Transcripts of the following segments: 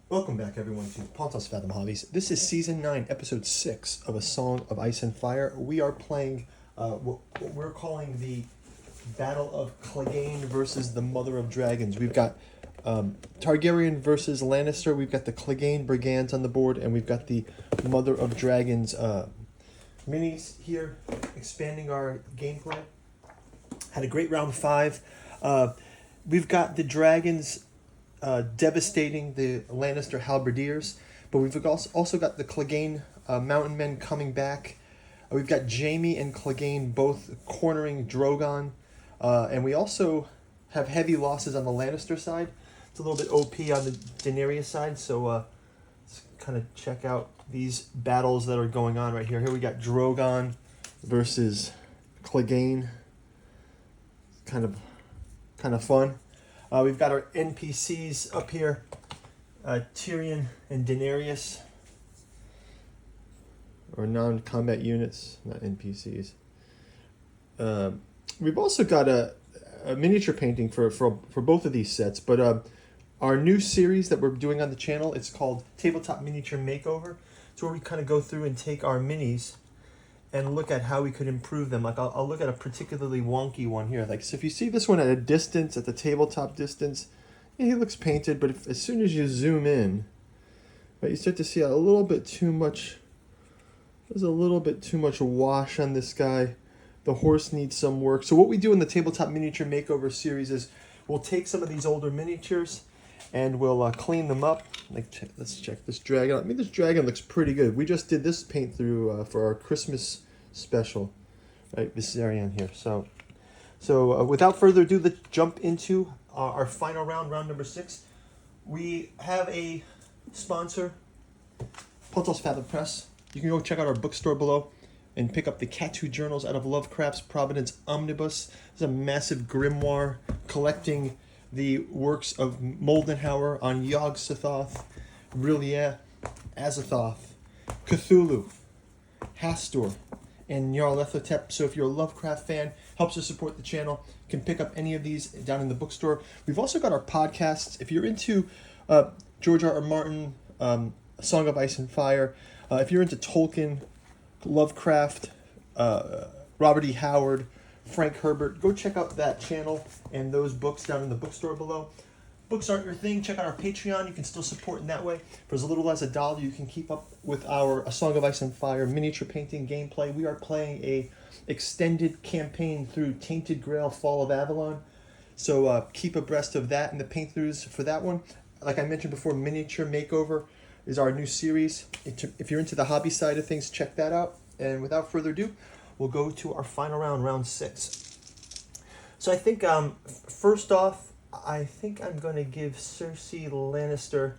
Welcome back, everyone, to Pontos, Fathom, Hobbies. This is Season 9, Episode 6 of A Song of Ice and Fire. We are playing what we're calling the Battle of Clegane versus the Mother of Dragons. We've got Targaryen versus Lannister. We've got the Clegane Brigands on the board, and we've got the Mother of Dragons minis here, expanding our gameplay. Had a great round 5. We've got the Dragons devastating the Lannister halberdiers, but we've also got the Clegane mountain men coming back. We've got Jaime and Clegane both cornering Drogon, and we also have heavy losses on the Lannister side. It's a little bit OP on the Daenerys side, so let's kind of check out these battles that are going on right here. Here we got Drogon versus Clegane. Kind of fun. We've got our NPCs up here, Tyrion and Daenerys, or non-combat units, not NPCs. We've also got a miniature painting for both of these sets, but our new series that we're doing on the channel, it's called Tabletop Miniature Makeover. It's where we kind of go through and take our minis and look at how we could improve them. Like I'll look at a particularly wonky one here. Like, so if you see this one at a distance, at the tabletop distance, yeah, he looks painted, but as soon as you zoom in, right, you start to see a little bit too much. There's a little bit too much wash on this guy. The horse needs some work. So what we do in the Tabletop Miniature Makeover series is we'll take some of these older miniatures and we'll clean them up. Like, let's check this dragon. I mean, this dragon looks pretty good. We just did this paint through for our Christmas special, right? Viserion here. So without further ado, let's jump into our final round, round number 6. We have a sponsor, Pontos Fathom Press. You can go check out our bookstore below and pick up the Catu Journals out of Lovecraft's Providence Omnibus. It's a massive grimoire collecting the works of Moldenhauer on Yog-Sothoth, R'lyeh, Azathoth, Cthulhu, Hastur, and Nyarlathotep. So if you're a Lovecraft fan, helps us support the channel, you can pick up any of these down in the bookstore. We've also got our podcasts. If you're into George R.R. Martin, A Song of Ice and Fire, if you're into Tolkien, Lovecraft, Robert E. Howard, Frank Herbert, go check out that channel and those books down in the bookstore below. Books aren't your thing, check out our Patreon. You can still support in that way. For as little as $1, you can keep up with our A Song of Ice and Fire miniature painting gameplay. We are playing a extended campaign through Tainted Grail Fall of Avalon. So keep abreast of that and the paint throughs for that one. Like I mentioned before, Miniature Makeover is our new series. If you're into the hobby side of things, check that out. And without further ado, we'll go to our final round, round 6. So I think, first off, I think I'm going to give Cersei Lannister,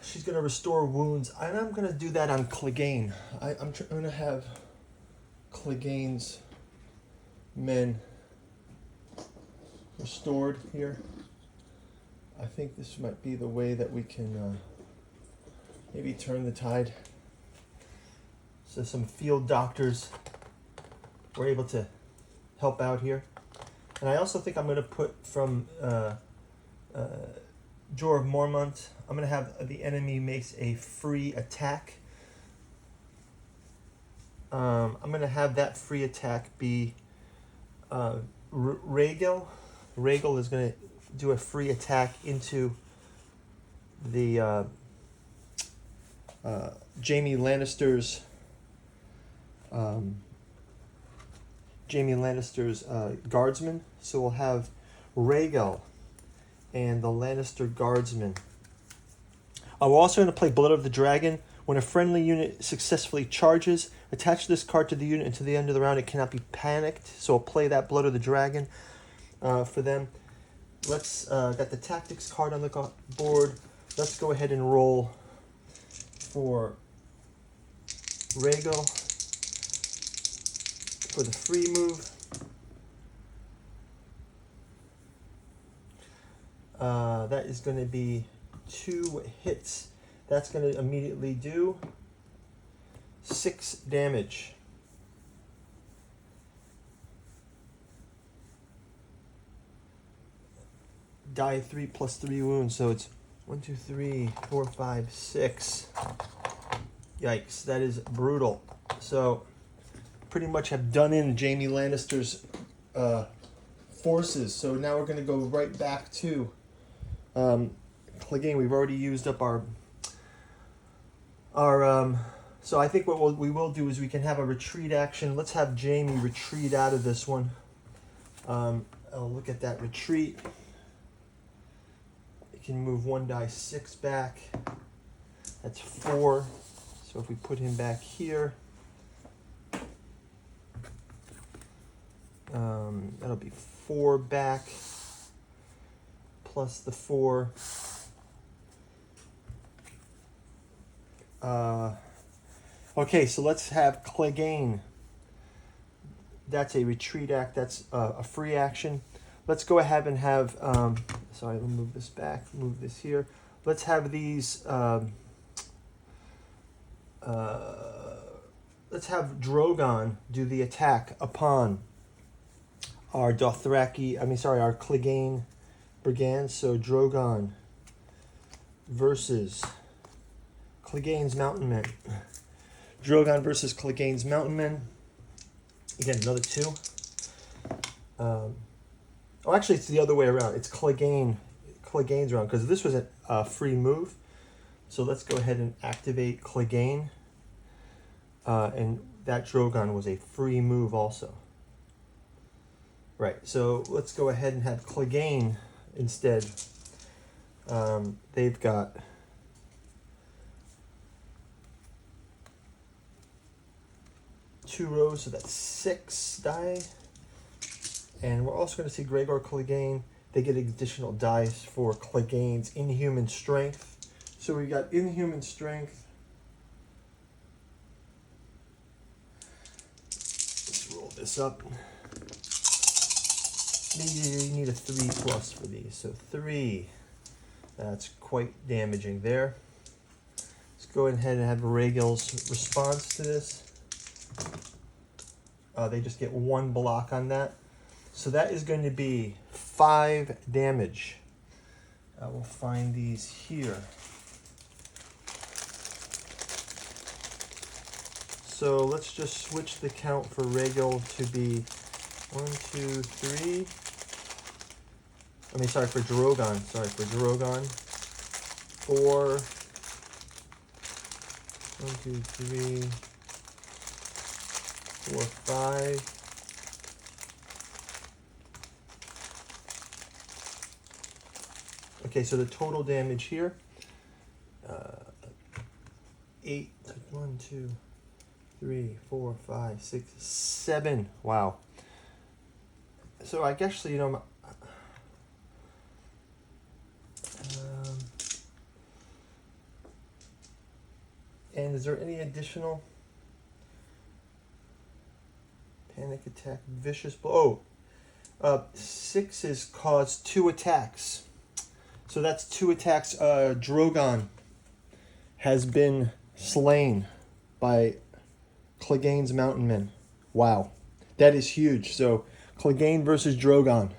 she's going to restore wounds. And I'm going to do that on Clegane. I'm going to have Clegane's men restored here. I think this might be the way that we can maybe turn the tide. So some field doctors were able to help out here. And I also think I'm going to put from Jorah of Mormont, I'm going to have the enemy makes a free attack. I'm going to have that free attack be Rhaegal. Rhaegal is going to do a free attack into the Jaime Lannister's guardsmen. So we'll have Rhaegal and the Lannister guardsmen. We're also going to play Blood of the Dragon. When a friendly unit successfully charges, attach this card to the unit until the end of the round. It cannot be panicked. So I'll play that Blood of the Dragon for them. Let's got the tactics card on the board. Let's go ahead and roll for Rhaegal for the free move. That is going to be 2 hits. That's going to immediately do 6 damage. Die 3 plus 3 wounds, so it's 1, 2, 3, 4, 5, 6. Yikes, that is brutal. So, pretty much have done in Jaime Lannister's forces. So now we're going to go right back to Clegane. We've already used up our so I think what we will do is we can have a retreat action. Let's have Jaime retreat out of this one. I'll look at that retreat. It can move 1 die 6 back. That's 4. So if we put him back here, that'll be 4 back plus the 4. Okay, so let's have Clegane. That's a retreat act. That's a free action. Let's go ahead and have, sorry, we'll move this back, move this here. Let's have these, let's have Drogon do the attack upon our Dothraki, our Clegane Brigands. So Drogon versus Clegane's Mountain Men. Drogon versus Clegane's Mountain Men. Again, another 2. Oh, actually, it's the other way around. It's Clegane's round, because this was a free move. So let's go ahead and activate Clegane. And that Drogon was a free move also. Right, so let's go ahead and have Clegane instead. They've got two rows, so that's 6 die. And we're also going to see Gregor Clegane. They get additional dice for Clegane's Inhuman Strength. So we got Inhuman Strength. Let's roll this up. You need a 3+ for these. So 3. That's quite damaging there. Let's go ahead and have Rhaegal's response to this. They just get 1 block on that. So that is going to be 5 damage. We'll find these here. So let's just switch the count for Rhaegal to be 1, 2, 3. For Drogon. Sorry, for Drogon. 4. 1, 2, 3. 4, 5. Okay, so the total damage here, 8, 1, 2, 3, 4, 5, 6, 7. Wow. So I guess, and is there any additional panic attack, vicious blow? 6 is caused 2 attacks. So that's 2 attacks. Drogon has been slain by Clegane's Mountain Men. Wow. That is huge. So Clegane versus Drogon.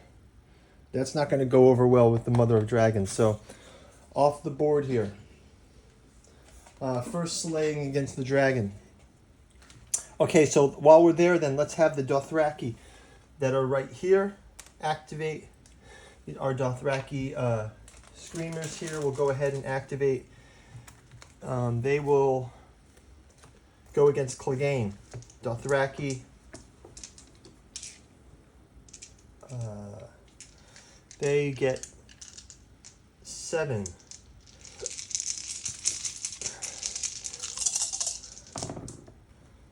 That's not going to go over well with the Mother of Dragons. So off the board here. First slaying against the dragon. Okay, so while we're there, then let's have the Dothraki that are right here activate our Dothraki Screamers here. We'll go ahead and activate. They will go against Clegane. Dothraki. They get 7.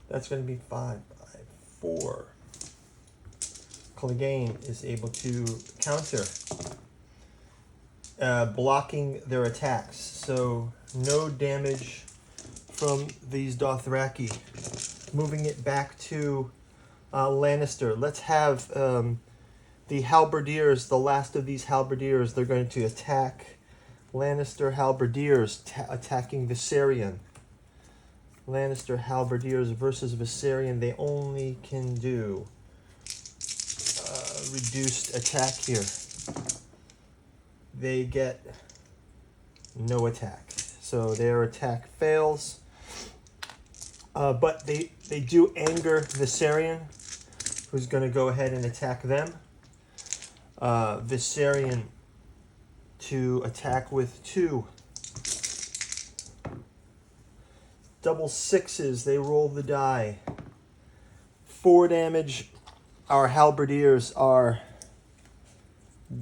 That's going to be 5, 4. Clegane is able to counter, blocking their attacks. So no damage from these Dothraki. Moving it back to Lannister. Let's have the Halberdiers, the last of these Halberdiers. They're going to attack Lannister Halberdiers, attacking Viserion. Lannister Halberdiers versus Viserion. They only can do reduced attack here. They get no attack. So their attack fails. But they do anger Viserion, who's going to go ahead and attack them. Viserion to attack with 2. Double 6s, they roll the die. 4 damage. Our halberdiers are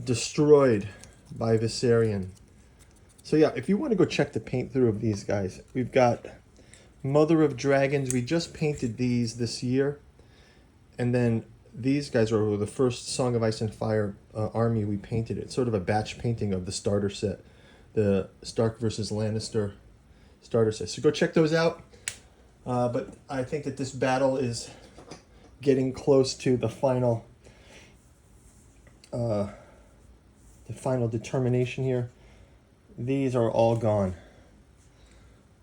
destroyed by Viserion. So yeah, if you want to go check the paint through of these guys, we've got Mother of Dragons. We just painted these this year. And then these guys are the first Song of Ice and Fire army we painted. It's sort of a batch painting of the starter set. The Stark versus Lannister starter set. So go check those out. But I think that this battle is getting close to the final determination here. These are all gone.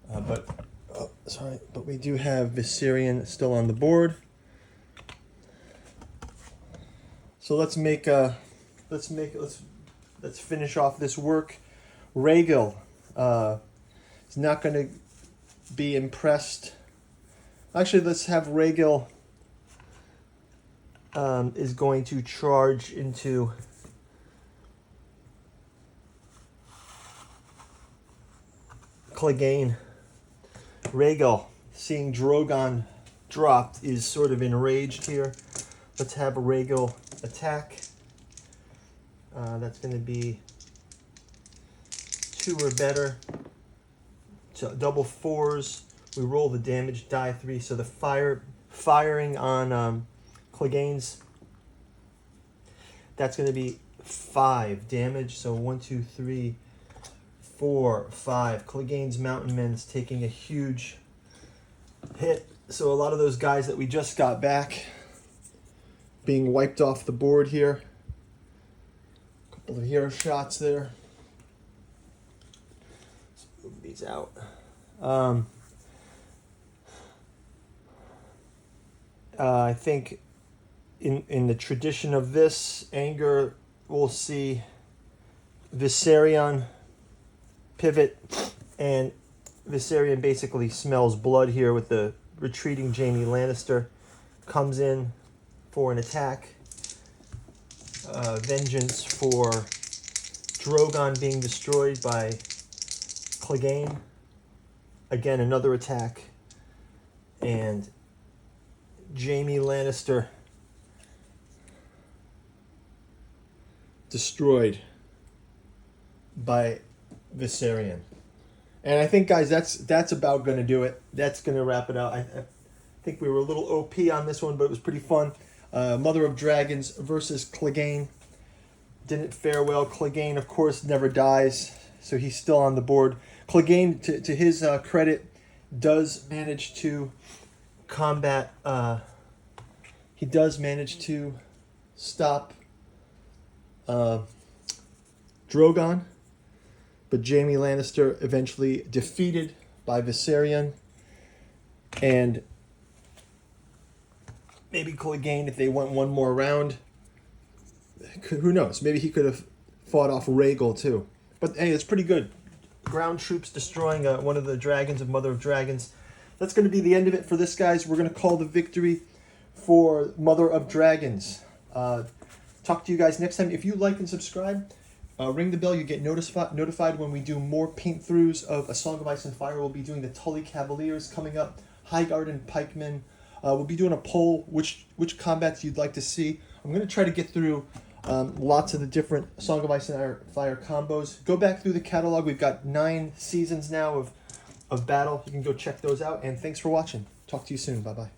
But we do have Viserion still on the board. So let's finish off this work. Rhaegal is not going to be impressed. Actually, let's have Rhaegal is going to charge into Clegane. Rhaegal, seeing Drogon dropped, is sort of enraged here. Let's have Rhaegal attack. That's going to be 2 or better. So double 4s. We roll the damage, die 3. So the firing on Clegane's, that's going to be 5 damage. So 1, 2, 3, 4, 5. Clegane's Mountain Men is taking a huge hit. So a lot of those guys that we just got back being wiped off the board here. A couple of hero shots there. Let's move these out. I think in the tradition of this anger, we'll see Viserion pivot, and Viserion basically smells blood here with the retreating Jaime Lannister. Comes in for an attack. Vengeance for Drogon being destroyed by Clegane. Again, another attack. And Jaime Lannister destroyed by Viserion. And I think, guys, that's about going to do it. That's going to wrap it out. I think we were a little OP on this one, but it was pretty fun. Mother of Dragons versus Clegane. Didn't fare well. Clegane, of course, never dies, so he's still on the board. Clegane, to his credit, does manage to combat. He does manage to stop Drogon, but Jaime Lannister eventually defeated by Viserion, and maybe Clegane, if they went one more round, who knows? Maybe he could have fought off Rhaegal too. But hey, it's pretty good. Ground troops destroying one of the dragons of Mother of Dragons. That's going to be the end of it for this, guys. We're going to call the victory for Mother of Dragons. Talk to you guys next time. If you like and subscribe, ring the bell. You get notified when we do more paint-throughs of A Song of Ice and Fire. We'll be doing the Tully Cavaliers coming up, Highgarden Pikemen. We'll be doing a poll, which combats you'd like to see. I'm going to try to get through lots of the different Song of Ice and Fire combos. Go back through the catalog. We've got 9 seasons now of battle. You can go check those out. And thanks for watching. Talk to you soon. Bye-bye.